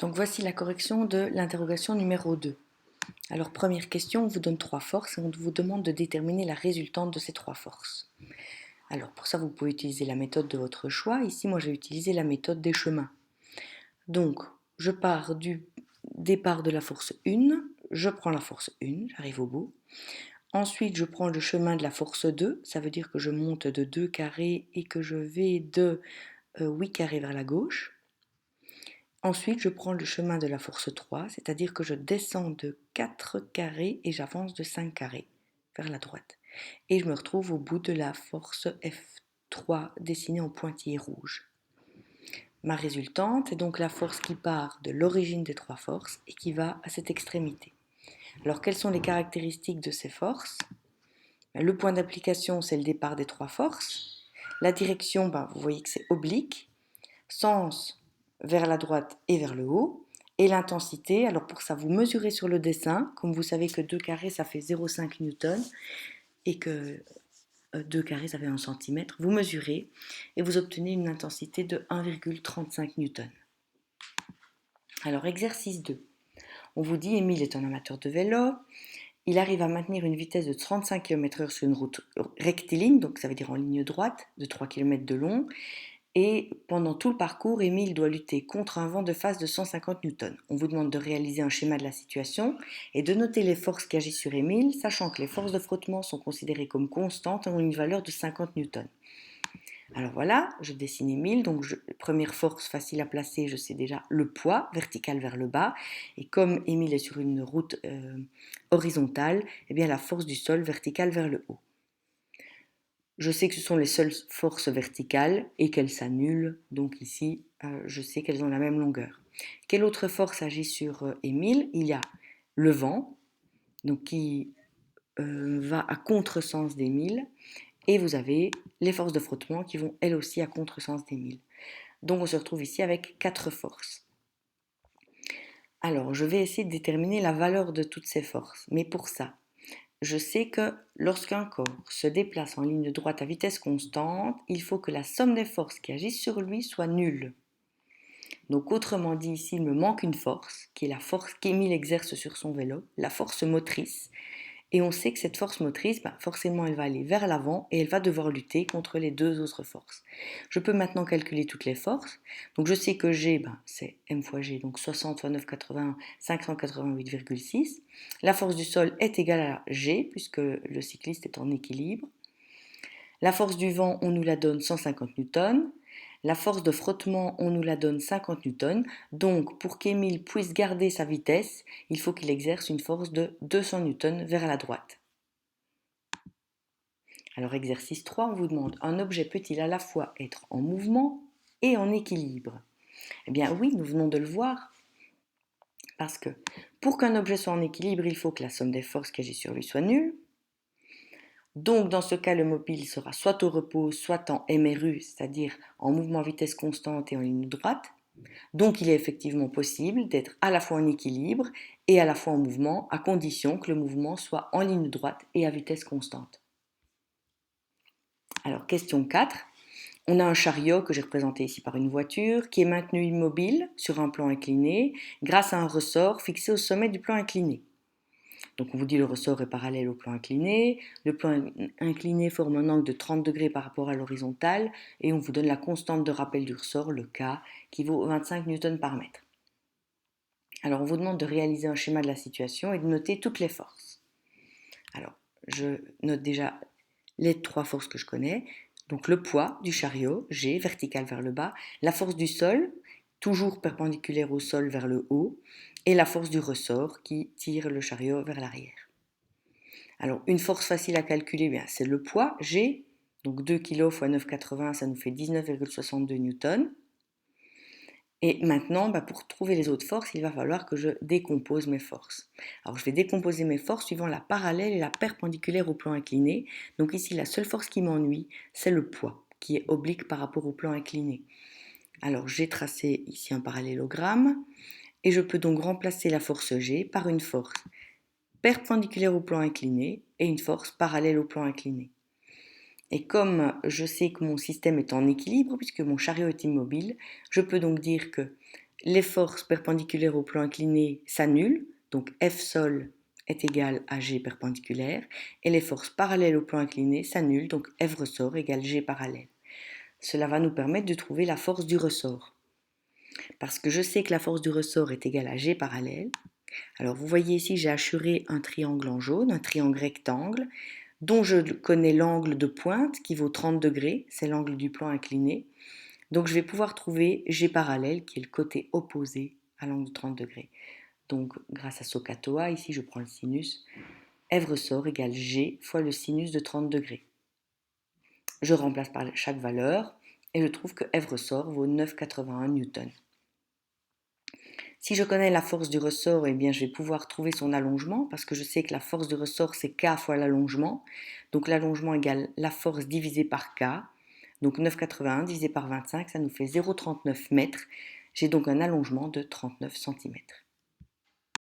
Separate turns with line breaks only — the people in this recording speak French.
Donc voici la correction de l'interrogation numéro 2. Alors première question, on vous donne 3 forces et on vous demande de déterminer la résultante de ces 3 forces. Alors pour ça, vous pouvez utiliser la méthode de votre choix. Ici, moi j'ai utilisé la méthode des chemins. Donc je pars du départ de la force 1, je prends la force 1, j'arrive au bout. Ensuite, je prends le chemin de la force 2, ça veut dire que je monte de 2 carrés et que je vais de 8 carrés vers la gauche. Ensuite, je prends le chemin de la force 3, c'est-à-dire que je descends de 4 carrés et j'avance de 5 carrés vers la droite. Et je me retrouve au bout de la force F3 dessinée en pointillé rouge. Ma résultante est donc la force qui part de l'origine des 3 forces et qui va à cette extrémité. Alors, quelles sont les caractéristiques de ces forces? Le point d'application, c'est le départ des 3 forces. La direction, vous voyez que c'est oblique. Sens vers la droite et vers le haut. Et l'intensité, alors pour ça, vous mesurez sur le dessin. Comme vous savez que 2 carrés, ça fait 0,5 newton et que 2 carrés, ça fait 1 cm. Vous mesurez et vous obtenez une intensité de 1,35 newton. Alors, exercice 2. On vous dit, Émile est un amateur de vélo. Il arrive à maintenir une vitesse de 35 km/h sur une route rectiligne, donc ça veut dire en ligne droite, de 3 km de long. Et pendant tout le parcours, Émile doit lutter contre un vent de face de 150 newtons. On vous demande de réaliser un schéma de la situation et de noter les forces qui agissent sur Émile, sachant que les forces de frottement sont considérées comme constantes et ont une valeur de 50 newtons. Alors voilà, je dessine Émile, donc première force facile à placer, je sais déjà le poids, vertical vers le bas. Et comme Émile est sur une route horizontale, eh bien la force du sol, verticale vers le haut. Je sais que ce sont les seules forces verticales et qu'elles s'annulent, donc ici, je sais qu'elles ont la même longueur. Quelle autre force agit sur Émile? Il y a le vent, donc qui va à contresens d'Émile, et vous avez les forces de frottement qui vont elles aussi à contresens d'Émile. Donc on se retrouve ici avec 4 forces. Alors je vais essayer de déterminer la valeur de toutes ces forces, mais pour ça, je sais que lorsqu'un corps se déplace en ligne droite à vitesse constante, il faut que la somme des forces qui agissent sur lui soit nulle. Donc autrement dit, ici, il me manque une force, qui est la force qu'Émile exerce sur son vélo, la force motrice. Et on sait que cette force motrice, forcément, elle va aller vers l'avant et elle va devoir lutter contre les 2 autres forces. Je peux maintenant calculer toutes les forces. Donc je sais que G, c'est M fois G, donc 60 fois 9,80, 588,6. La force du sol est égale à G, puisque le cycliste est en équilibre. La force du vent, on nous la donne 150 newtons. La force de frottement, on nous la donne 50 newtons. Donc, pour qu'Émile puisse garder sa vitesse, il faut qu'il exerce une force de 200 newtons vers la droite. Alors, exercice 3, on vous demande, un objet peut-il à la fois être en mouvement et en équilibre? Eh bien oui, nous venons de le voir. Parce que pour qu'un objet soit en équilibre, il faut que la somme des forces qui agissent sur lui soit nulle. Donc, dans ce cas, le mobile sera soit au repos, soit en MRU, c'est-à-dire en mouvement à vitesse constante et en ligne droite. Donc, il est effectivement possible d'être à la fois en équilibre et à la fois en mouvement, à condition que le mouvement soit en ligne droite et à vitesse constante. Alors, question 4. On a un chariot que j'ai représenté ici par une voiture qui est maintenu immobile sur un plan incliné grâce à un ressort fixé au sommet du plan incliné. Donc on vous dit le ressort est parallèle au plan incliné, le plan incliné forme un angle de 30 degrés par rapport à l'horizontale et on vous donne la constante de rappel du ressort, le K, qui vaut 25 newtons par mètre. Alors on vous demande de réaliser un schéma de la situation et de noter toutes les forces. Alors je note déjà les 3 forces que je connais, donc le poids du chariot, G, vertical vers le bas, la force du sol, toujours perpendiculaire au sol vers le haut, et la force du ressort qui tire le chariot vers l'arrière. Alors, une force facile à calculer, c'est le poids, G, donc 2 kg x 9,80, ça nous fait 19,62 newtons. Et maintenant, pour trouver les autres forces, il va falloir que je décompose mes forces. Alors, je vais décomposer mes forces suivant la parallèle et la perpendiculaire au plan incliné. Donc ici, la seule force qui m'ennuie, c'est le poids, qui est oblique par rapport au plan incliné. Alors, j'ai tracé ici un parallélogramme, et je peux donc remplacer la force G par une force perpendiculaire au plan incliné et une force parallèle au plan incliné. Et comme je sais que mon système est en équilibre, puisque mon chariot est immobile, je peux donc dire que Les forces perpendiculaires au plan incliné s'annulent, donc F sol est égal à G perpendiculaire, et les forces parallèles au plan incliné s'annulent, donc F ressort égale G parallèle. Cela va nous permettre de trouver la force du ressort. Parce que je sais que la force du ressort est égale à G parallèle, alors vous voyez ici j'ai assuré un triangle en jaune, un triangle rectangle, dont je connais l'angle de pointe qui vaut 30 degrés, c'est l'angle du plan incliné. Donc je vais pouvoir trouver G parallèle qui est le côté opposé à l'angle de 30 degrés. Donc grâce à SOHCAHTOA, ici je prends le sinus, F ressort égale G fois le sinus de 30 degrés. Je remplace par chaque valeur et je trouve que F ressort vaut 9,81 newtons. Si je connais la force du ressort, eh bien, je vais pouvoir trouver son allongement parce que je sais que la force du ressort, c'est K fois l'allongement. Donc l'allongement égale la force divisée par K. Donc 9,81 divisé par 25, ça nous fait 0,39 mètres. J'ai donc un allongement de 39 cm.